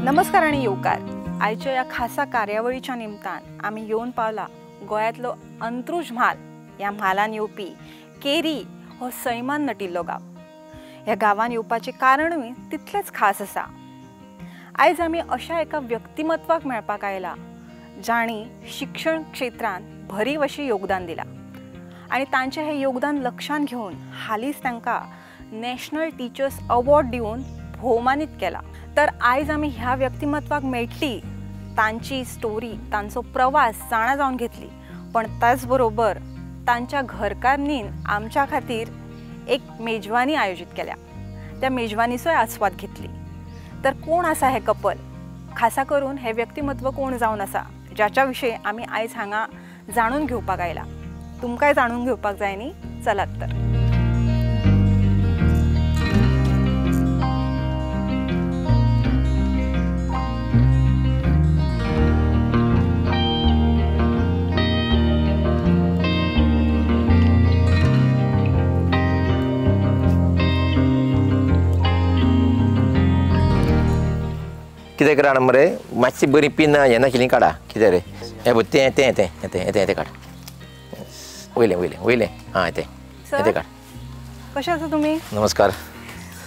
नमस्कार आणि येवकार. आयच्या या खासा कार्यावळीच्या निमतान आम्ही येवन पावला गोंयांतलो अंत्रुज म्हाल. ह्या म्हालान येवपी केरी हो सैमान नटिल्लो गांव. ह्या गांवान येवपाचें कारणूय तितलेंच खास आसा. आयज आमी अशा एका व्यक्तिमत्वाक मेळपाक आयला जाणी शिक्षण क्षेत्रांत भरीव अशें योगदान दिलां आनी तांचें हें योगदान लक्षांत घेवन हालींच तांकां नॅशनल टिचर्स अवॉर्ड दिवन भोवमानीत केला. तर आयज आमी ह्या व्यक्तिमत्वाक मेळटली तांची स्टोरी, तांचो प्रवास जाणा जावन घेतली. पण त्याच बरोबर तांच्या घरकान्नीन आमच्या खातीर एक मेजवानी आयोजीत केल्या. त्या मेजवानीचोय आस्वाद घेतली. तर कोण आसा हे कपल, खासा करून हे व्यक्तिमत्व कोण जावन आसा ज्याच्या विशीं आमी आयज हांगा जाणून घेवपाक आयला. तुमकांय जाणून घेवपाक जाय न्ही? चलात तर. कितें करा मरे, मातशी बरी पिन हें नाशिल्लीं काडा. कितें रे हें तें काड. वयलें हां येतें काड. कशें आसा तुमी? नमस्कार.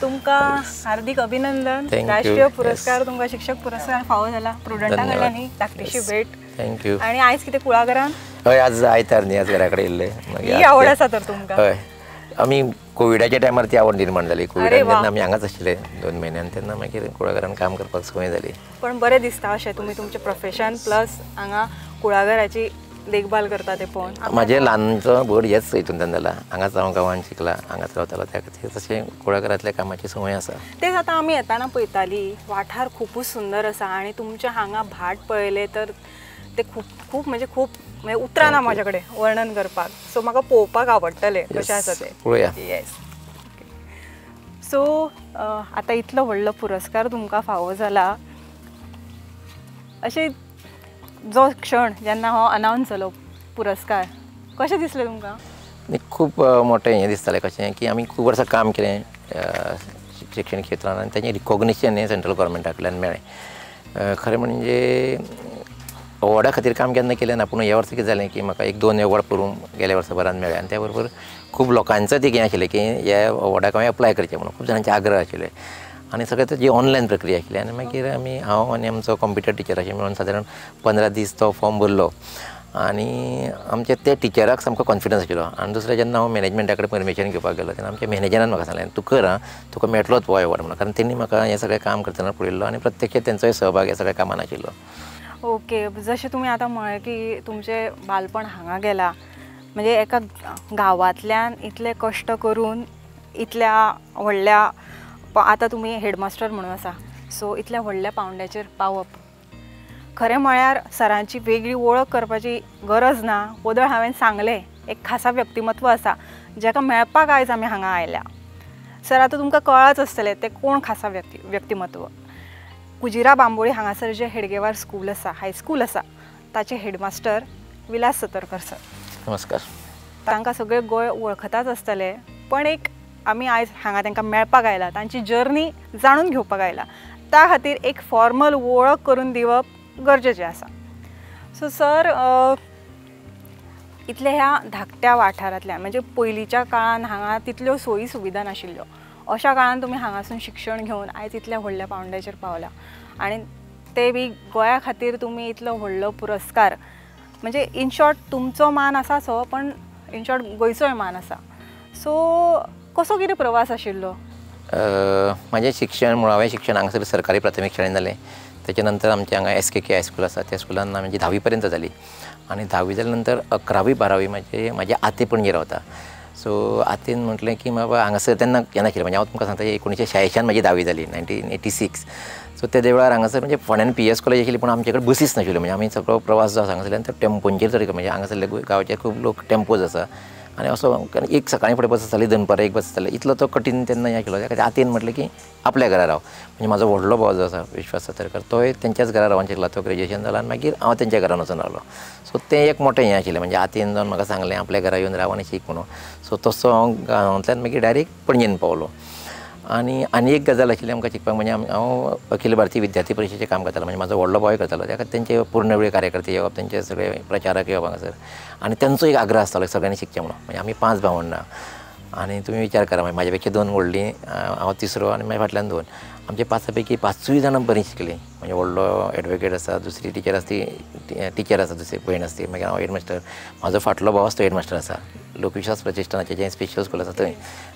तुमकां हार्दिक अभिनंदन. राष्ट्रीय पुरस्कार तुमकां शिक्षक पुरस्कार फावो जाला. प्रुडंटा कडल्यान न्ही धाकटीशी भेट. थँक्यू. आनी आयज कितें कुळागरान? हय, आज आयतार न्ही, आज घरा कडेन येयल्ले. ही आवड आसा तर तुमकां? हय, आमी कोविडाच्या टायमार ती आवड निर्माण जाली. कोविडान जेन्ना आमी हांगाच आशिल्ले 2 म्हयन्यान, तेन्ना मागीर कुळागरान काम करपाक संवय जाली. पण बरें दिसता अशें तुमी तुमचें प्रोफेशन प्लस हांगा कुळागराची देखभाल करता तें पळोवन. म्हाजें ल्हानचो व्हड हेच हितूंतल्यान जाला. हांगाच हांव गांवांत शिकला, हांगाच रावतालो, त्या खातीर तशें कुळागरांतल्या कामाची संवय आसा. तेच आतां आमी येताना पळयतालीं वाठार खुबूच सुंदर आसा आनी तुमचे हांगा भाट पळयले तर ते खूब म्हणजे उतरां ना म्हाजे कडेन वर्णन करपाक. सो म्हाका पळोवपाक आवडटलें कशें आसा तें. पळोवया. येस. सो आतां इतलो व्हडलो पुरस्कार तुमकां फावो जाला. अशें जो क्षण जेन्ना हो अनावन्स जालो पुरस्कार, कशें दिसलें तुमकां? खूब मोठें हें दिसतालें कशें की आमी खूब वर्सां काम केलें शिक्षण क्षेत्रांत आनी ताचें रिकॉग्निशन हें सेंट्रल गव्हर्मेंटा कडल्यान मेळ्ळें. खरें म्हणजे अवॉर्डा खातीर काम केन्ना केलें ना, पूण ह्या वर्सा कितें जालें की म्हाका 1-2 अवॉर्ड करून गेल्या वर्साभरान मेळ्ळे. आनी त्या बरोबर खूब लोकांचो एक हें आशिल्लें की ह्या अवॉर्डाक हांवें अप्लाय करचें म्हणून खूब जाणांचे आग्रह आशिल्ले. आनी सगळें तेजी ऑनलायन प्रक्रिया आशिल्ली. आनी मागीर हांव आनी आमचो कंप्युटर टिचर अशें मेळून सादारण 15 दीस तो फॉर्म भरलो. आनी आमचे ते टिचराक सामको कॉन्फिडन्स आशिल्लो. आनी दुसरें जेन्ना हांव मॅनेजमेंटा कडेन परमिशन घेवपाक गेलो तेन्ना आमच्या मॅनेजरान म्हाका सांगलें तूं कर, तुका मेळटलोच हो अवॉर्ड म्हणून. कारण तेणी म्हाका हें सगळें काम करतना पळयल्लो आनी प्रत्यक्ष तेंचोय सहभाग ह्या सगळ्या कामान आशिल्लो. ओके. जशें तुमी आतां म्हळें की तुमचें बालपण हांगा गेलां, म्हणजे एका गांवांतल्यान इतले कश्ट करून इतल्या व्हडल्या आतां तुमी हेडमास्टर म्हणून आसा, सो इतल्या व्हडल्या पावंड्याचेर पावप. खरें म्हळ्यार सरांची वेगळी वळख करपाची गरज ना. बदल हांवें सांगलें एक खासा व्यक्तिमत्व आसा जाका मेळपाक आयज आमी हांगा आयल्या. सर आतां तुमकां कळच आसतलें तें कोण खासा व्यक्तिमत्व. कुजिरा बांबोळी हांगासर जे हेडगेवार स्कूल आसा, हायस्कूल आसा, ताचे हेडमास्टर विलास सतरकर सर. नमस्कार. तांकां सगळें गोंय वळखताच आसतलें, पण एक आमी आयज हांगा तांकां मेळपाक आयला, तांची जर्नी जाणून घेवपाक आयला. त्या खातीर एक फॉर्मल वळख करून दिवप गरजेचें आसा. सो सर, इतल्या ह्या धाकट्या वाठारांतल्यान म्हणजे पयलींच्या काळान हांगा तितल्यो सोयी सुविधा नाशिल्ल्यो, अशा काळान तुमी हांगासून शिक्षण घेवन आयज इतल्या व्हडल्या पावंड्याचेर पावला आनी ते बी गोंया खातीर तुमी इतलो व्हडलो पुरस्कार, म्हणजे इन शॉर्ट तुमचो मान आसाचो, पण इन शॉर्ट गोंयचोय मान आसा. सो कसो कितें प्रवास आशिल्लो? म्हाजें शिक्षण, मुळावें शिक्षण हांगासर सरकारी प्राथमीक शाळेंत जालें. तेच्या नंतर आमचें हांगा SKK हायस्कूल आसा, त्या स्कुलान म्हाजी 10वी पर्यंत जाली. आनी 10वी जाल्या नंतर 11वी-12वी म्हाजे आते पणजे रावता. सो आतेन म्हटलें की बाबा हांगासर तेन्ना हें नाशिल्लें, म्हणजे हांव तुमकां सांगता 1986 म्हाजी 10वी जाली, 1986. सो त्या वेळार हांगासर म्हणजे फोंड्यान PS कॉलेज आशिल्ली, पूण आमचे कडेन बसीस नाशिल्ल्यो. म्हणजे आमी सगळो प्रवास जो हांगासरल्यान तो टेम्पोंचेर तरी, म्हणजे हांगासरले गांवचे खूब लोक टेम्पोज आसा. आनी असो एक सकाळीं फुडें बस आसताली, दनपारां एक बस आसताली. इतलो तो कठीण तेन्ना हें आशिल्लो. त्या खातीर आतेन म्हटलें की आपल्या घरा राव. म्हणजे म्हाजो व्हडलो भाव जो आसा विश्वास सतरकर, तोय तेंच्याच घरा रावून शिकला. तो ग्रॅज्युएशन जाला आनी मागीर हांव तेंच्या घरान वचून रावलो. सो तें एक मोठें हें आशिल्लें. म्हणजे आतेन जावन म्हाका सांगलें आपल्या घरा येवन राव आनी शीक म्हणून. सो तसो हांव गांवांतल्यान मागीर डायरेक्ट पणजेन पावलो. आनी एक गजाल आशिल्ली आमकां शिकपाक म्हणजे हांव अखिल भारतीय विद्यार्थी परिशदेचें काम करतालो म्हणजे म्हाजो व्हडलो भाव करतालो त्या खातीर तेंचे पूर्ण वेळ कार्यकर्ते येवप तेंचे सगळे प्रचारक येवप हांगासर आनी तेंचो एक आग्रह आसतालो सगळ्यांनी शिकचें म्हणून म्हणजे आमी 5 भावंडां आनी तुमी विचार करा म्हणजे म्हाजे पेक्षा 2 व्हडलीं हांव तिसरो आनी मागीर फाटल्यान 2 आमचे 5 पैकी 5ूय जाणां बरीं शिकलीं म्हणजे व्हडलो एडवोकेट आसा दुसरी टिचर आसा ती टिचर आसा दुसरी भयण आसा ती मागीर हांव हेडमास्टर म्हाजो फाटलो भाव आसा तो हेडमास्टर आसा लोकविश्वास प्रतिश्ठानाचें जें स्पेशल स्कूल आसा थंय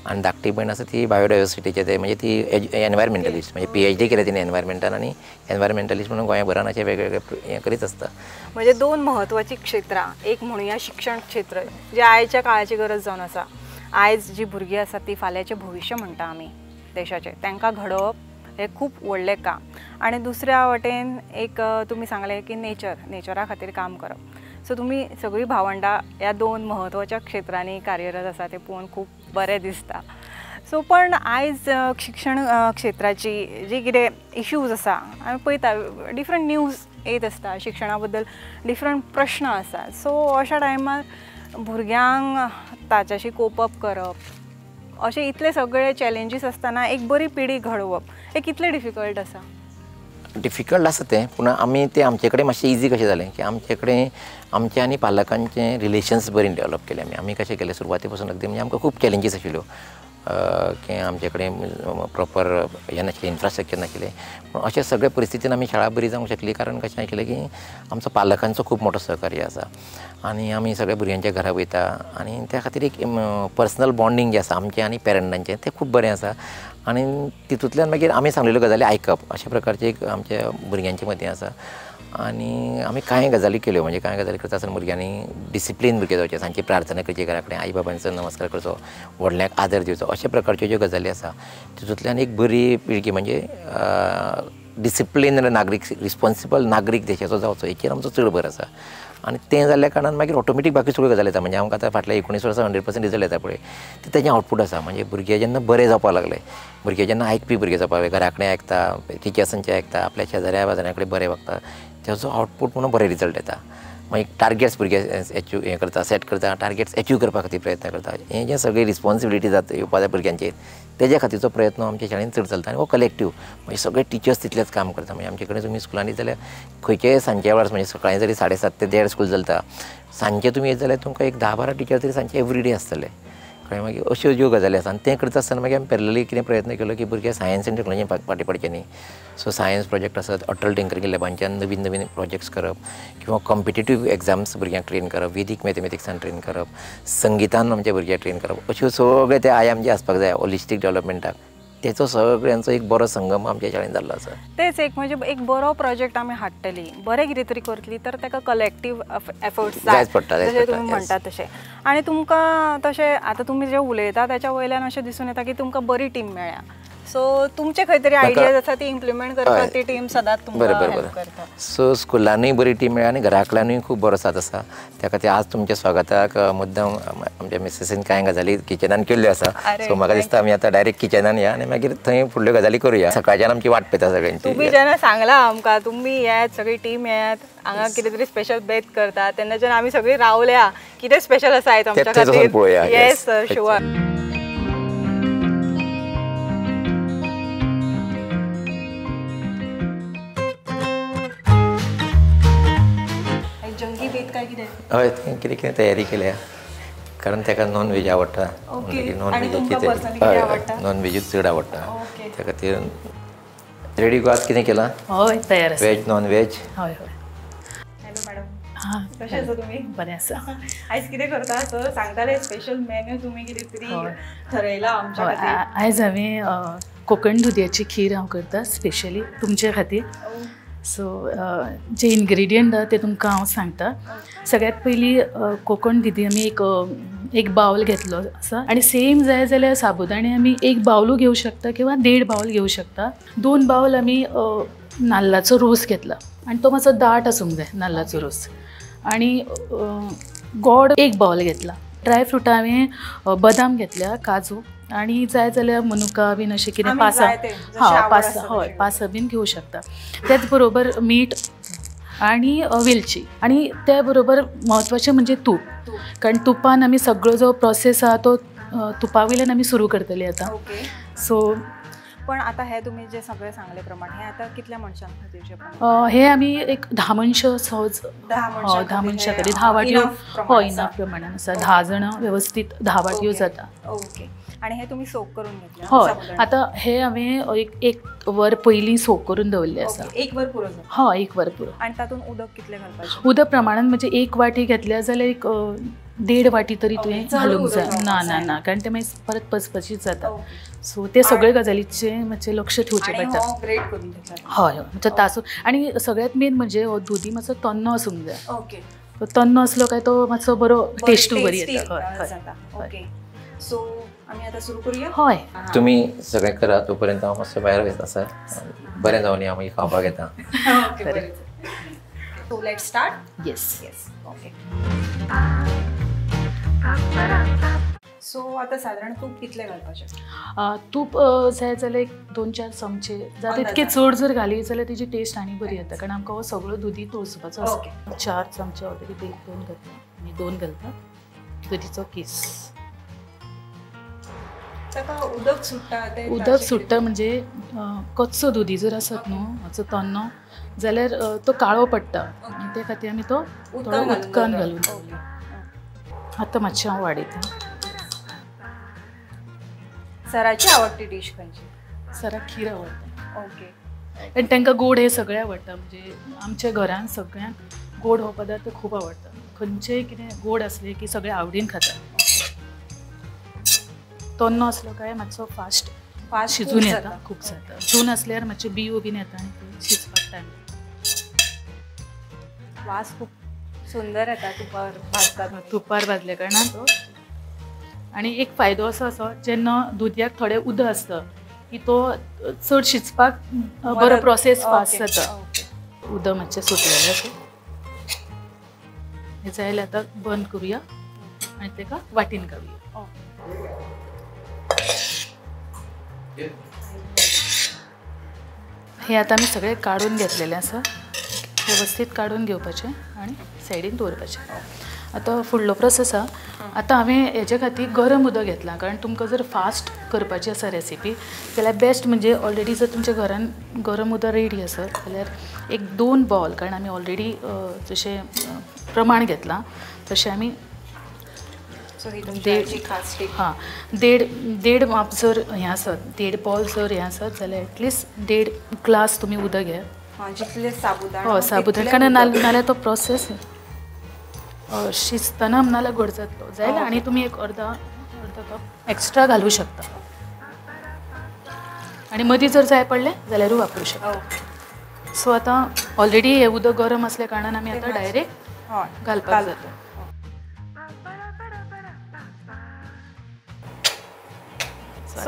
आनी धाकटी भयण आसा ती बायोडायवर्सिटीचे ते म्हणजे ती एनवायरमेंटलिस्ट म्हणजे PhD केल्या तिणें एनवायरमेंटान आनी एनवायरमेंटलिस्ट म्हणून गोंयाभरान अशें वेगवेगळे हें करीत आसता म्हणजे 2 महत्वाची क्षेत्रां एक म्हणुया शिक्षण क्षेत्र जे आयच्या काळाची गरज जावन आसा आयज जी भुरगीं आसा ती फाल्यांचें भविश्य म्हणटा आमी देशाचें तांकां घडोवप हें खूब व्हडलें काम आनी दुसऱ्या वटेन एक तुमी सांगलें की नेचरा खातीर काम करप सो तुमी सगळीं भावंडां ह्या 2 महत्वाच्या क्षेत्रांनी कार्यरत आसा तें पळोवन खूब बरें दिसता सो पण आयज शिक्षण क्षेत्राची जी कितें इश्यूज आसा आमी पळयता डिफरंट न्यूज येत आसता शिक्षणा बद्दल डिफरंट प्रश्न आसा सो अशा टायमार भुरग्यांक ताच्याशी कोप अप करप अशें इतले सगळे चॅलेंजीस आसतना एक बरी पिढी घडोवप हे कितले डिफिकल्ट आसा डिफिकल्ट आसा तें पूण आमी तें आमचे कडेन मातशें इजी कशें जालें की आमचे कडेन आमचे आनी पालकांचे रिलेशन्स बरी डेवलप केले आमी कशें केलें सुरवाती पासून अगदी म्हणजे आमकां खूब चॅलेंजीस आशिल्ल्यो की आमचे कडेन प्रॉपर हें नाशिल्लें इन्फ्रास्ट्रक्चर नाशिल्लें पूण अशें सगळे परिस्थितीन आमी शाळा बरी जावंक शकली कारण कशें आशिल्लें की आमचो पालकांचो खूब मोठो सहकार्य आसा आनी आमी सगळे भुरग्यांच्या घरा वयता आनी त्या खातीर एक पर्सनल बॉन्डिंग जें आसा आमचें आनी पेरंटांचें तें खूब बरें आसा आनी तितूंतल्यान मागीर आमी सांगलेल्यो गजाली आयकप अशा प्रकारचें एक आमच्या भुरग्यांचे मतीं आसा आनी आमी कांय गजाली केल्यो म्हणजे कांय गजाली करता आसतना भुरग्यांनी डिसिप्लीन भुरगे जावचे सांजची प्रार्थना करची घरा कडेन आई बाबांचो नमस्कार करचो व्हडल्यांक आदर दिवचो अशा प्रकारच्यो ज्यो गजाली आसा तितूंतल्यान एक बरी पिळगी म्हणजे डिसिप्लीन नागरीक रिस्पॉन्सिबल नागरीक देशाचो जावचो हेचेर आमचो चड भर आसा आनी तें जाल्ल्या कारणान मागीर ऑटोमॅटीक बाकी सगळ्यो गजाली येता म्हणजे आमकां आतां फाटल्या 19 वर्सां 100% रिजल्ट येता पळय ते तेजें आउटपूट आसा म्हणजे भुरगे जेन्ना बरे जावपाक लागले भुरगे जेन्ना आयकपी भुरगे जावपाक लागले घरा कडेन आयकता टिचर्सांचें आयकता आपल्या शेजाऱ्या बाजाऱ्या कडेन बरें वागता तेजो आउटपूट म्हणून बरे रिजल्ट येता मागीर टार्गेट्स भुरगे हें करता सेट करता टार्गेट्स एचीव करपा खातीर प्रयत्न करता हें जें सगळी रिस्पॉन्सिबिलिटी जाता येवपा जाय भुरग्यांचेर तेज्या खातीरचो प्रयत्न आमच्या शाळेंत चड चलता आनी हो कलेक्टीव म्हणजे सगळे टिचर्स तितलेच काम करता म्हणजे आमचे कडेन तुमी स्कुलांनी जाल्यार खंयचेय सांजचे वेळार म्हणजे सकाळीं जरी 7:30 ते 1:30 स्कूल चलता सांजचे तुमी येत जाल्यार तुमकां एक 10-12 टिचर तरी सांजचे एवरीडे आसतले कळ्ळें मागीर अश्यो ज्यो गजाली आसा आनी तें करता आसतना मागीर आमी पॅरलली कितें प्रयत्न केलो की भुरगे सायन्स आनी टॅक्नॉलॉजी फाटीं पडचे न्ही सो सायन्स प्रोजेक्ट आसात अटल टिंकरिंग लॅबांच्यान नवीन नवीन प्रोजेक्ट्स करप किंवा कॉम्पिटेटीव एग्जाम्स भुरग्यांक ट्रेन करप वेदीक मॅथमॅटिक्सान ट्रेन करप संगीतान आमच्या भुरग्यांक ट्रेन करप अश्यो सगळे ते आयाम जे आसपाक जाय हॉलिस्टीक डेवलॉपमेंटाक तेचो सगळ्यांचो एक बरो संगम आमच्या शाळेंत जाल्लो आसा तेच एक म्हणजे एक बरो प्रोजेक्ट आमी हाडटली बरें कितें तरी करतली तर ताका कलेक्टीव एफर्ट्स जाय पडटा जशें तुमी म्हणटात तशें आनी तुमकां तशें आतां तुमी जें उलयता त्याच्या वयल्यान अशें दिसून येता की तुमकां बरी टीम मेळ्ळ्या सो तुमचे खंय तरी आयडियाज आसा ती इम्प्लिमेंट करपाक ती टीम सदांच तुमकां हेल्प करता सो स्कुलांनूय बरी टीम मेळ्ळ्या आनी घराकल्यानूय खूब बरो साथ आसा त्या खातीर आज तुमच्या स्वागताक मुद्दम आमच्या मिसेसीन कांय गजाली किचनान केल्ल्यो आसा सो म्हाका दिसता आमी आतां डायरेक्ट किचनान या आनी मागीर थंय फुडल्यो गजाली करुया सकाळच्यान आमची वाट पळयता सगळ्यांची तुमी जेन्ना सांगला आमकां तुमी येयात सगळी टीम येयात हांगा कितें तरी स्पेशल बेत करता तेन्नाच्यान आमी सगळीं रावल्या कितें स्पेशल आसा आयज आमच्या खातीर येस शुअर हय तें कितें कितें तयारी केल्या कारण ताका नॉन व्हेज आवडटा नॉन व्हेजूच चड आवडटा त्या खातीर रेडी गो आज कितें केलां हय तयार आसा व्हेज नॉन व्हेज हय हय हॅलो मॅडम हां कशें आसा तुमी बरें आसा आयज कितें करता सर सांगताले स्पेशल मेन्यू तुमी कितें तरी थरयला आमच्या खातीर आयज हांवें कोकण दुदयाची खीर हांव करता स्पेशली तुमचे खातीर सो जे इन्ग्रेडियंट ते तुमकां हांव सांगता सगळ्यात पयलीं कोकण दुदी आमी एक बावल घेतलो आसा आनी सेम जाय जाल्यार साबुदाणे आमी 1 बावलू घेवं शकता किंवा 1.5 बावल घेवं शकता 2 बावल आमी नाल्लाचो रोस घेतला आनी तो मातसो दाट आसूंक जाय नाल्लाचो रोस आनी गोड 1 बावल घेतला ड्राय फ्रुटां हांवें बदाम घेतल्या काजू आनी जाय जाल्यार मनुका बीन अशें कितें पासां हय पासां बीन घेवं शकता त्याच बरोबर मीठ आनी वेलची आनी त्या बरोबर म्हत्वाचें म्हणजे तूप कारण तुपान आमी सगळो जो प्रोसेस आहा तो तुपा वयल्यान आमी सुरू करतली आतां सो पण आता हे तुम्ही जे सगळे सांगले प्रमाणे हे आता कितल्या मनशां खातीरचे हे आमी एक 10 मनश सहज 10 मनशां खातीर 10 वाटयो इनफ प्रमाणान आसा 10 जाणां व्यवस्थीत 10 वाटयो जाता. ओके. आणि हे तुम्ही सोक करून घेतले? हय. आता हे हांवें एक वर पयलीं सोक करून दवरले आसा. एक वर पुरो? हय, एक वर पुरो. आणि तातूंत उदक कितलें घालपाचें? उदक प्रमाणान म्हणजे एक वाटी घेतल्या जाल्यार एक 1.5 वाटी तरी तुवें घालूंक जाय. ना कारण ते मागीर परत पचपचीत जाता. सो ते सगळे गजालीचे मातशें लक्ष ठेवचें पडटा. हय म्हणजे तासो. आनी सगळ्यांत मेन म्हणजे हो दुदी मातसो तन्नो आसूंक जाय. ओके. तन्नो असलो काय तो मातसो बरो टेस्ट बरी येता. ओके. सो आमी आतां सुरू करूया? हय. तुम्ही सगळें करा तोपर्यंत हांव मातसो भायर वयता सर. बरें जावन हांव मागीर खावपाक येता. So let's start? Yes. Okay. So आता साधारण तूप कितले घालपाचें? तूप जाय जाल्यार एक 2-4 चमचे जाता इतके चड जर घाली जाल्यार तेजी टेस्ट आनी बरी येता. कारण आमकां हो सगळो दुदी तोळसुपाचो आसता. 4 चमचे ऑलरेडी 2 घातला. आनी 2 घालता दुदीचो किस. उदक सुट्टा म्हणजे कच्चो दुदी जर आसत न्हू हाचो तन्नो जाल्यार तो काळो पडटा. आनी ते खातीर आमी तो थोडो उदकान घालून. आतां मातशें हांव वाडयता. सराची आवडटी डिश खंयची? सराक खीर आवडटा. ओके. आनी तांकां गोड हे सगळें आवडटा. म्हणजे आमच्या घरान सगळ्यांक गोड हो पदार्थ खूब आवडटा. खंयचेंय कितें गोड आसलें की सगळे आवडीन खाता. तन्नो असलो काय मातसो फास्ट शिजून येता. खूब जाता. जून असल्यार मातशे बियो बीन येता आनी ते शिजपाक टायम. वास खूब सुंदर येता तुपार भाजल्या कारणान तो. आनी एक फायदो असो आसा जेन्ना दुदयाक थोडें उदक आसता की तो चड शिजपाक बरो प्रोसेस फास्ट जाता. उदक मातशें सुटलेलें आसा. हे जायले आतां बंद करुया आनी ताका वाटीन काडुया. हे आता आमी सगळे काढून घेतलेले आसा. व्यवस्थित काढून घेवपाचें आनी सायडीन दवरपाचें. आतां फुडलो प्रोसेस आसा. आतां हांवें हेजे खातीर गरम उदक घेतलां. कारण तुमकां जर फास्ट करपाची आसा रेसिपी जाल्यार बेस्ट म्हणजे ऑलरेडी जर तुमच्या घरान गरम उदक रेडी आसत जाल्यार एक 2 बाउल. कारण आमी ऑलरेडी जशें प्रमाण घेतलां तशें आमी 1.5 माप जर हें आसत 1.5 बाउल जर हें आसत जाल्यार एटलिस्ट 1.5 ग्लास तुमी उदक घे. जितले साबुदाणा कारण नाल्यार तो प्रोसेस शिजतना नाल्यार घट जातलो जाल्यार आनी तुमी एक अर्धा कप एक्स्ट्रा घालूं शकता. आनी मदीं जर जाय पडलें जाल्यारूय वापरूं शकता. सो आतां ऑलरेडी हें उदक गरम आसल्या कारणान आमी आतां डायरेक्ट घालपाक जाता.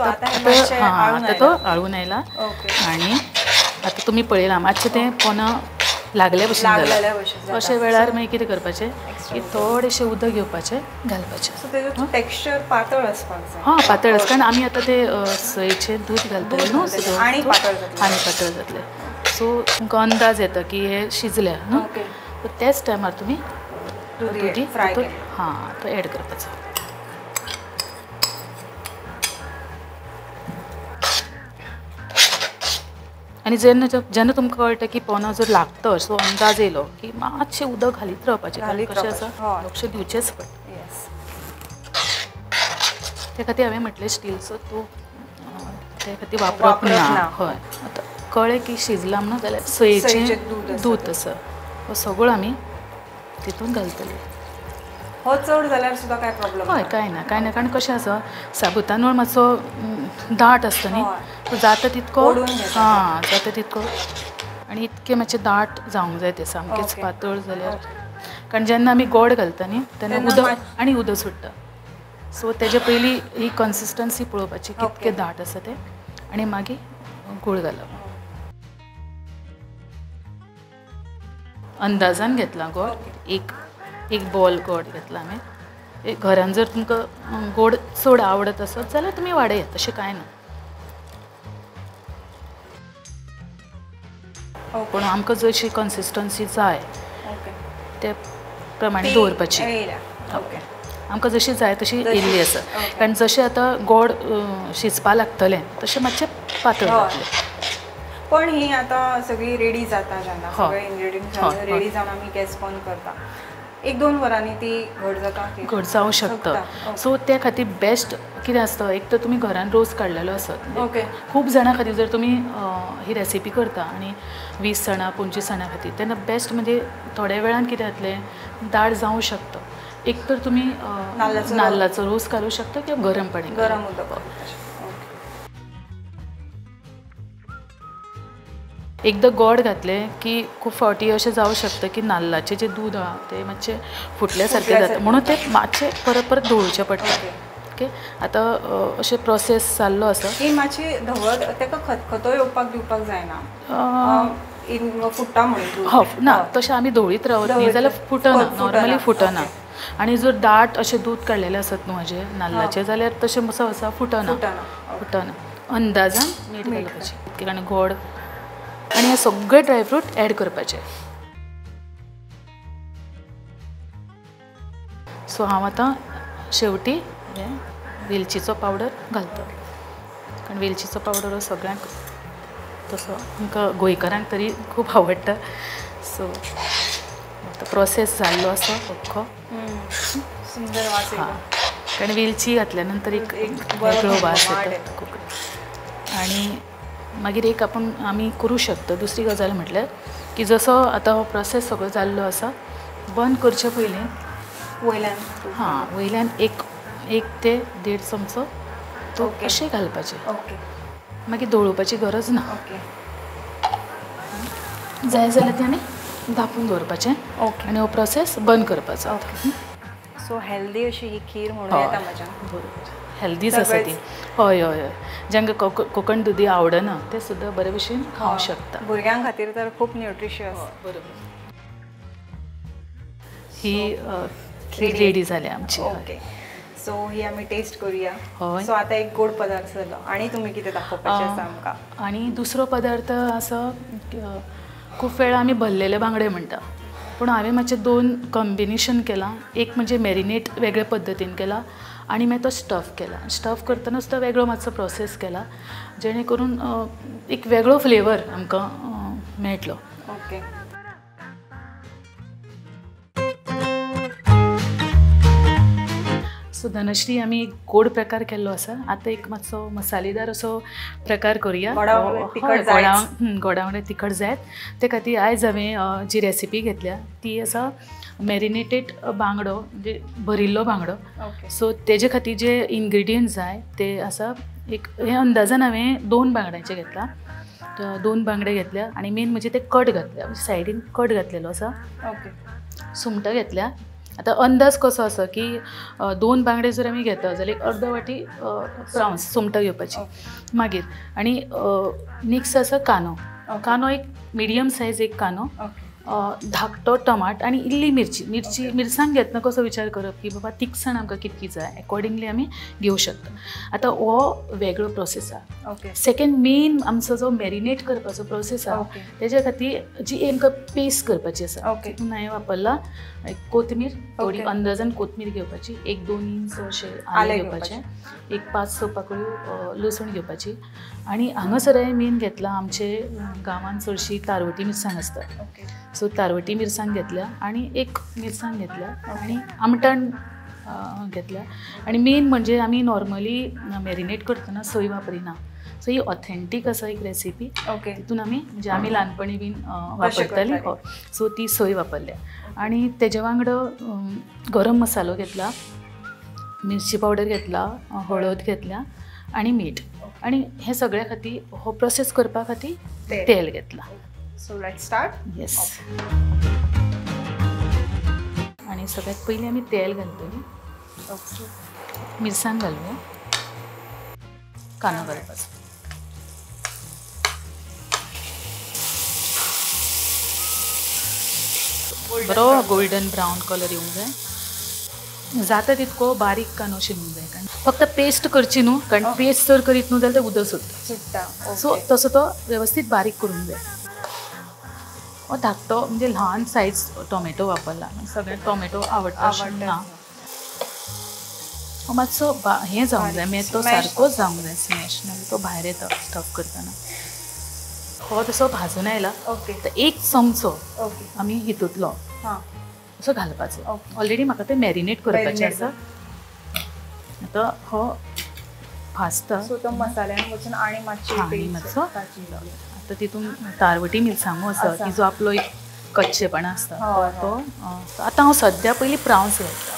आतां तो आळून आयला. आनी आतां तुमी पळयलां मातशें तें पोना लागले भशेन जालें. अशे वेळार मागीर कितें करपाचें की थोडेशें उदक घेवपाचें घालपाचें. टेक्स्चर पातळ आसपाक जाय. पातळ आसा. कारण आमी आतां तें सयेचें दूद घालतले न्हू आनी पातळ जातलें. सो तुमकां अंदाज येता की हें शिजलें न्हू. त्याच टायमार तुमी दुदी तो एड करपाचो. आनी जेन्ना तुमकां कळटा की पोना जर लागता असो अंदाज येयलो की मातशें उदक घालीत रावपाचें. कशें आसा लक्ष दिवचेंच पडटा. त्या खातीर हांवें म्हटलें स्टीलचो तो त्या खातीर वापरप ना. हय. आतां कळ्ळें की शिजला म्हणून जाल्यार सयेचें दूद आसा हो सगळो आमी तितून घालतले. हो चड जाल्यार सुद्दां कांय प्रॉब्लेम? हय कांय ना कारण कशें आसा साबुतांदूळ मातसो दाट आसता न्ही. जाता तितको आनी इतकें मातशें दाट जावंक जाय ते सामकेंच पातळ जाल्यार. कारण जेन्ना आमी गोड घालता न्ही तेन्ना उदक सुट्टा. सो तेजे पयलीं ही कन्सिस्टन्सी पळोवपाची कितकें दाट आसा तें आनी मागीर गूळ घालप. अंदाजान घेतला गोड. एक बाउल गोड घेतला हांवें. घरान जर तुमकां गोड चड आवडत आसत जाल्यार तुमी वाडयात तशें कांय ना. पूण आमकां जशी कन्सिस्टन्सी जाय ते प्रमाणे दवरपाची. आमकां जशी जाय तशी येयल्ली आसा. कारण जशें आतां गोड शिजपा लागतलें तशें मातशें पातळ घातले. पण ही आता सगळी रेडी जाता जेन्ना सगळे इन्ग्रेडियंट रेडी जावन आमी गॅस बंद करता 1-2 वरांनी ती घट जाता घट जावं शकता. सो त्या खातीर बेस्ट कितें आसता, एक तर तुमी घरान रोस काडलेलो आसत. ओके. खूब जाणां खातीर जर तुमी ही रेसिपी करता आनी 20 जाणां 25 जाणां खातीर तेन्ना बेस्ट म्हणजे थोड्या वेळान कितें जातलें दाळ जावं शकता. एक तर तुमी नाल्लाचो रोस घालूं शकता किंवा गरम पाणी गरम उदक. एकदां गोड घातलें की खूब फावटी अशें जावं शकता की नाल्लाचें जें दूद आहा तें मातशें फुटल्या सारकें जाता म्हणून तें मातशें परत परत धवळचें पडटा. ओके. आतां अशें प्रोसेस जाल्लो आसा. ही मातशी धवळ ताका खतखतो येवपाक दिवपाक जायना फुट्टा म्हणून. ना तशें आमी धवळीत रावत न्ही जाल्यार फुटना, नॉर्मली फुटना. आनी जर दाट अशें दूद काडलेलें आसत न्हू हाजें नाल्लाचें जाल्यार तशें मसा फुटना. अंदाजान मीठ घालपाचें आनी गोड आनी हे सगळे ड्रायफ्रूट ॲड करपाचे. सो हांव आतां शेवटी हें वेलचीचो पावडर घालता कारण वेलचीचो पावडर हो सगळ्यांक तसो आमकां गोंयकारांक तरी खूब आवडटा. सो आतां प्रोसेस जाल्लो आसा अख्खो. सुंदर वास येता. कारण वेलची घातल्या नंतर एक वेगळो वास येता. आनी मागीर एक आमी करूं शकता दुसरी गजाल म्हटल्यार की जसो आतां हो प्रोसेस सगळो जाल्लो आसा बंद करचे पयलीं वयल्यान एक ते 1.5 चमचो तूप अशें घालपाचें. मागीर दवळपाची गरज ना. जाय जाल्यार तें आनी धापून दवरपाचें आनी हो प्रोसेस बंद करपाचो. सो हेल्दी अशी ही खीर म्हणून येता म्हाज्या. बरोबर हेल्दीच आसा ती. हय. जांकां कोकण दुदी आवडना ते सुद्दां बरे भशेन खावंक शकता. भुरग्यां खातीर तर खूब न्यूट्रिशियस. बरोबर. ही रेडी जाली आमची. ओके. सो ही आमी टेस्ट करुया. सो आतां एक गोड पदार्थ जालो आनी तुमी कितें दाखोवपाचें आसा आमकां? आनी दुसरो पदार्थ आसा खूब वेळा आमी भरलेले बांगडे म्हणटा पूण हांवें मातशें 2 कॉम्बिनेशन केलां. एक म्हणजे मॅरिनेट वेगळे पद्दतीन केला आनी मागीर तो स्टफ केला. स्टफ करतना सुद्दां वेगळो मातसो प्रोसेस केला जेणे करून एक वेगळो फ्लेवर आमकां मेळटलो. ओके. सो धनश्री आमी एक गोड प्रकार केल्लो आसा. आतां एक मातसो मसालेदार असो प्रकार करुया. गोडा वांगडा तिखट जायत ते खातीर आयज हांवें जी रेसिपी घेतल्या ती आसा मॅरिनेटेड बांगडो म्हणजे भरिल्लो बांगडो. सो तेजे खातीर जे इन्ग्रेडियंट्स जाय ते आसा एक हे अंदाजान हांवें 2 बांगड्यांचे घेतला. 2 बांगडे घेतल्या आनी मेन म्हणजे ते कट घातल्या सायडीन कट घातलेलो आसा. सुंगटां घेतल्या. आतां अंदाज कसो आसा की 2 बांगडे जर आमी घेता जाल्यार अर्द वाटी प्रावन्स सुंगटां घेवपाची. मागीर आनी मिक्स आसा कानो एक मिडियम सायज एक कानो, धाकटो टमाट आनी इल्ली मिरसांग घेतना कसो विचार करप की बाबा तिखसाण आमकां कितकी जाय अकॉर्डिंगली आमी घेवं शकता. आतां हो वेगळो प्रोसेस आसा. सेकेंड मेन आमचो जो मॅरिनेट करपाचो प्रोसेस आसा तेज्या खातीर जी आमकां पेस्ट करपाची आसा तितून हांवें वापरला कोथमीर थोडी अंदाजान कोथमीर घेवपाची, 1-2 इंच अशें आलें घेवपाचें, एक 5-6 पाकळ्यो लसूण घेवपाची आनी हांगासर हांवें मेन घेतला आमचे गांवांत चडशी तारवटी मिरसांग आसता. सो तारवटी मिरसांग घेतल्या आनी एक मिरसांग घेतल्या आनी आमटाण घेतल्या आनी मेन म्हणजे आमी नॉर्मली मॅरिनेट करतना सोय वापरिना. सो ही ऑथेंटीक आसा एक रेसिपी. तितून आमी म्हणजे आमी ल्हानपणी बीन वापरताली. सो ती सोय वापरल्या आनी तेज्या वांगडा गरम मसालो घेतला, मिरची पावडर घेतला, हळद घेतल्या आनी मीठ आनी हे सगळ्या खातीर हो प्रोसेस करपा खातीर तेल घेतला. So let's start. येस. आनी सगळ्यात पयलीं आमी तेल घालतली. मिरसांग घालूया, कांदो घालपाचो. बरो गोल्डन ब्रावन कलर येवंक जाय. जाता तितको बारीक कांदो शिनूंक जाय कारण फक्त पेस्ट करची न्हू कारण पेस्ट जर करीत न्हू जाल्यार ते उदक सुट्टा. सो तसो तो वेवस्थीत बारीक करूंक जाय. हो धाकटो म्हणजे ल्हान सायज टोमॅटो वापरला. सगळे टोमॅटो आवडटा ना. मातसो हें जावंक जाय मेतो smash सारकोच जावंक जाय स्मॅश नाजाल्यार तो भायर येता स्टफ करतना. हो तसो भाजून आयला ओके तर 1 चमचो ओके आमी हितूंतलो हां असो घालपाचो. ओके. ऑलरेडी म्हाका ते मॅरिनेट करपाचें Marinate आसा. आतां हो भाजता सो तो मसाल्यान वचून आणि मातशी आनी पेस्ट मातसो ताची. आतां तितून तारवटी मिरसांगो आसा आसा. तिजो आपलो एक कच्चेपणा आसता हय, तो आतां हांव सद्या पयलीं प्रावन्स घालता.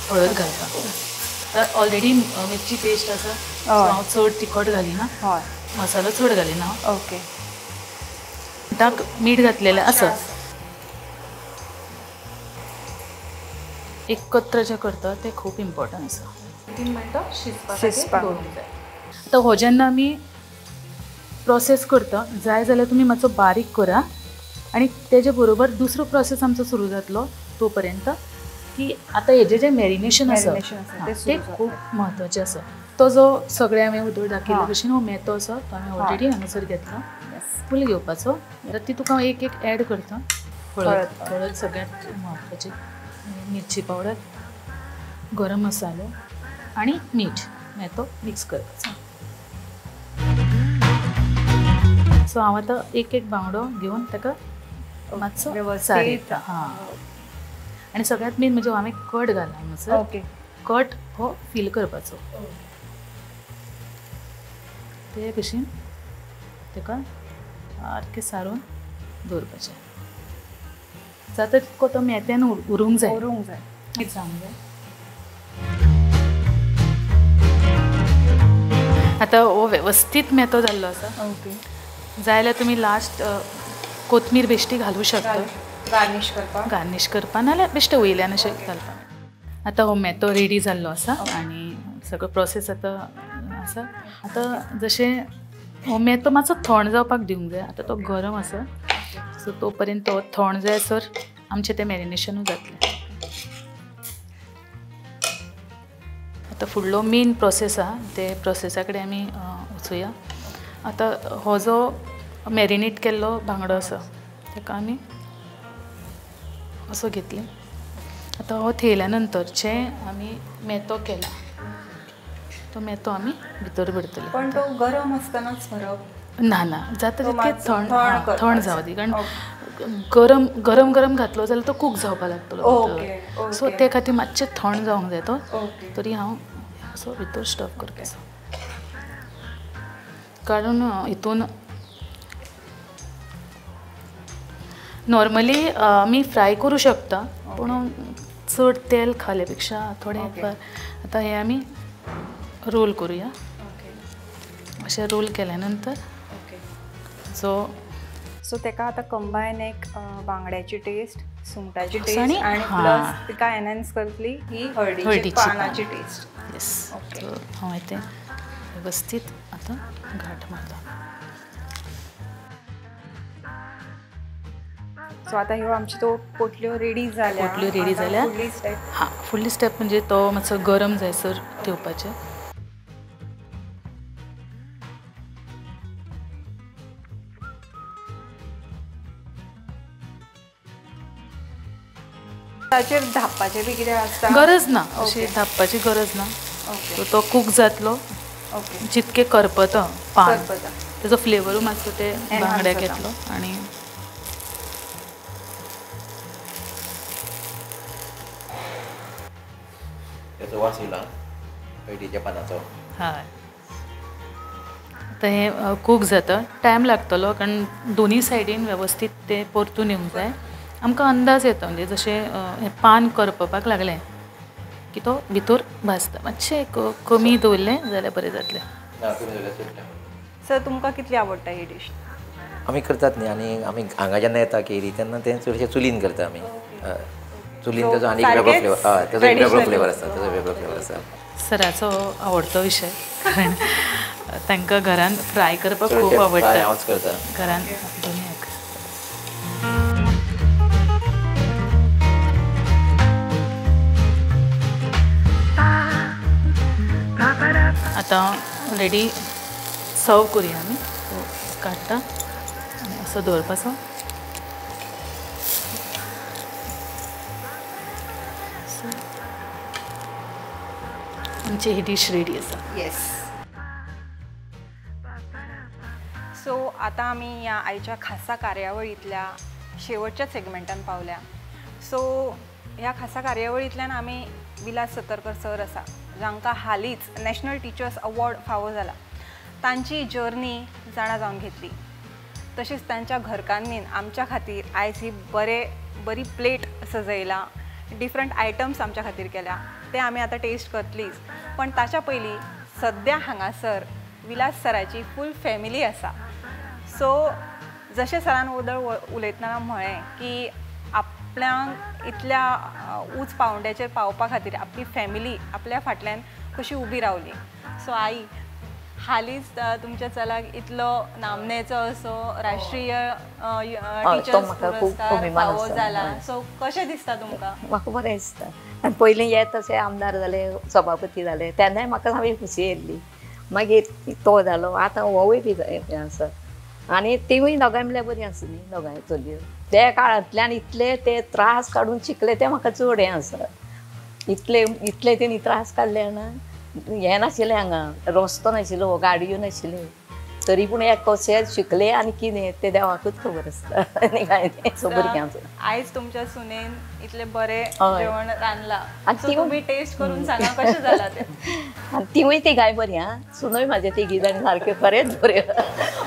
हळद घालता. तर ऑलरेडी मिरची पेस्ट आसा सो हांव चड तिखट घालिना हय मसालो चड घालिना. ओके ताक मीठ घातलेलें आसा. एकत्र जें करता तें खूब इम्पॉर्टंट आसा. 3 मिनटां शिजपाक दवरूंक जाय. आतां हो जेन्ना आमी प्रोसेस करता जाय जाल्यार तुमी मातसो बारीक करा आनी तेजे बरोबर दुसरो प्रोसेस आमचो सुरू जातलो तो पर्यंत की आतां हेजें जें मॅरिनेशन आसा तें खूब म्हत्वाचें आसा. तो जो सगळे हांवें उदळ दाखयला भशेन हो मेतो आसा तो हांवें ऑलरेडी हांगासर घेतला. फूल घेवपाचो. आतां तितूंत हांव एक ॲड करता. हळद सगळ्यांत म्हत्वाची, मिरची पावडर, गरम मसालो आनी मीठ मेतो मिक्स करपाचो. सो हांव आतां एक बांगडो घेवन ताका मातसो सारयता. हां आनी सगळ्यांत मेन म्हणजे हांवें कट घाला हांगासर. ओके कट हो फील करपाचो. ते भशेन ताका सारकें सारून दवरपाचें. जाता तितको तो मेत्यान उरूंक जाय जावंक जाय. आतां हो वेवस्थीत मेतो जाल्लो आसा. ओके जाय जाल्यार तुमी लास्ट कोथमीर बेश्टी घालूं शकता गार्निश करपाक नाल्यार बेश्टे वयल्यान अशें घालपाक. आतां हो मेतो रेडी जाल्लो आसा आनी सगळो प्रोसेस आतां आसा. आतां जशें हो मेतो मातसो थंड जावपाक दिवंक जाय. आतां तो गरम आसा सो तो पर्यंत तो थंड जायसर आमचें तें मॅरिनेशनूय जातलें. आतां फुडलो मेन प्रोसेस आहा ते प्रोसेसा कडेन आमी वचुया. आतां हो जो मॅरिनेट केल्लो बांगडो आसा ताका आमी असो घेतले. आतां हो थेयल्या नंतर जे आमी मेतो केला तो मेतो आमी भितर भरतले. पण तो गरम आसतनाच भरप ना जाता तितकें थंड जावं दी. कारण गरम घातलो जाल्यार तो कूक जावपाक लागतलो. सो ते खातीर मातशें थंड जावंक जाय तो. तरी हांव असो भितर स्टफ करपाचो. कारण हितून नॉर्मली आमी फ्राय करूं शकता पूण चड तेल खाल्या पेक्षा थोडें आतां हें आमी रोल करुया. अशें रोल केल्या नंतर सो तेका आतां कंबायन एक बांगड्याची टेस्ट, सुंगटाची टेस्ट आनी आनी प्लस तिका एनहान्स करतली ही हळदीची पानाची टेस्ट. येस हांवें तें वेवस्थीत आतां घाट मारता. सो आतां ह्यो आमच्यो तो पोटल्यो रेडी जाल्या. फुडली स्टेप फुडली स्टेप म्हणजे तो मातसो गरम जायसर ठेवपाचें. ताचेर धापपाचें बी कितें आसता? गरज ना अशी धापपाची गरज ना. तो कूक जातलो जितके करपता पान तेजो फ्लेवरूय मातसो ते बांगड्याक येतलो. आनी वास येयला हळदीच्या पानाचो. हय आतां हें कूक जाता. टायम लागतलो कारण दोनी सायडीन वेवस्थीत ते परतून येवंक जाय. आमकां अंदाज येता म्हणजे जशें हें पान करपपाक लागलें की तो भितर भाजता. मातशें कमी दवरलें जाल्यार बरें जातलें. सर तुमकां कितली आवडटा ही डिश? आमी करतात न्ही आनी आमी हांगा जेन्ना येता केरी तेन्ना तें चडशें चुलीन करता आमी. चुलीन तेजो आनी वेगळो फ्लेवर तेजो एक वेगळो फ्लेवर आसा. सराचो आवडतो विशय कारण तांकां घरान फ्राय करपाक खूब आवडटा. हांवच करता घरान दोनीक. आतां ऑलरेडी सर्व करुया आमी. काडटा आनी असो दवरपाचो. तुमची ही डिश रेडी आसा. येस. सो आता आमी ह्या आयच्या खासा कार्यावळींतल्या शेवटच्या सेगमेंटान पावल्या. सो ह्या खासा कार्यावळींतल्यान आमी विलास सतरकर सर आसा, जांकां हालींच नॅशनल टिचर्स अवॉर्ड फावो जाला. तांची जर्नी जाणा जावन घेतली. तशेंच तांच्या घरकान्नीन आमच्या खातीर आयज ही बरी प्लेट सजयला, डिफरंट आयटम्स आमच्या खातीर केल्या, ते आमी आतां टेस्ट करतलीच. पण ताच्या पयलीं सद्या हांगासर विलास सराची फूल फॅमिली आसा. सो जशें सरान उलयतना म्हळें की आपल्यांक इतल्या उंच पावंड्याचेर पावपा खातीर आपली फॅमिली आपल्या फाटल्यान कशी उबी रावली. सो आई, हालींच तुमच्या चलाक इतलो नामनेचो असो राष्ट्रीय टिचर्स पुरस्कार फावो जाला. सो कशें दिसता तुमकां? म्हाका बरें दिसता. आनी पयलीं हे तशें आमदार जाले, सभापती जाले, तेन्नाय म्हाका सामकी खुशी येयल्ली. मागीर तो जालो, आतां होवूय बी हें आसा. आनी तिवूय दोगांय म्हणल्यार बरी आसा न्ही, दोगांय चलयो. त्या काळांतल्यान इतले ते त्रास काडून शिकले ते म्हाका चड हें आसा. इतले तेणी त्रास काडले ना, हें नाशिल्लें हांगा, रस्तो नाशिल्लो, गाडयो नाशिल्ल्यो, तरी पूण हे कशे शिकले आनी कितें तें देवाकूच खबर आसता. आनी काय तें भुरग्यांचो. आयज तुमच्या सुनेन इतले बरें जेवण रांदलां आनी तुमी टेस्ट करून सांगा कशें जालां तें. आनी तिवूय ती गाय बरी आं, सुनूय म्हाजे तिगी जाणी सारक्यो खरेंच बऱ्यो.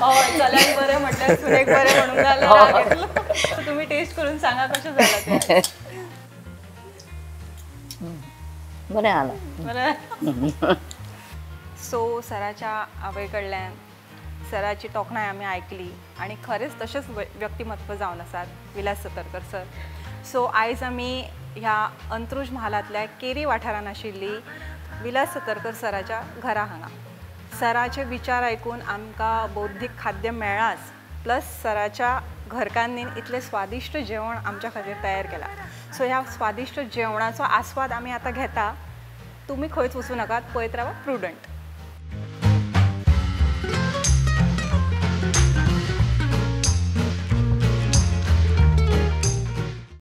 हय, चल्याक बरें म्हटल्यार सुनेक बरें म्हणूंक जालें. सो तुमी टेस्ट करून सांगा कशें जालां तें. बरें जालां. सो सराच्या आवय कडल्यान सराची तोखणाय आमी आयकली आनी खरेंच तशेंच व्यक्तिमत्व जावन आसात विलास सतरकर सर. सो आयज आमी ह्या अंत्रुज म्हालांतल्या केरी वाठारान आशिल्ली विलास सतरकर सराच्या घरा हांगा. सराचे विचार आयकून आमकां बौद्धीक खाद्य मेळ्ळाच, प्लस सराच्या घरकान्नीन इतलें स्वादिश्ट जेवण आमच्या खातीर तयार केलां. सो ह्या स्वादिश्ट जेवणाचो आस्वाद आमी आतां घेता. तुमी खंयच वचूं नाकात, पळयत रावा प्रुडंट.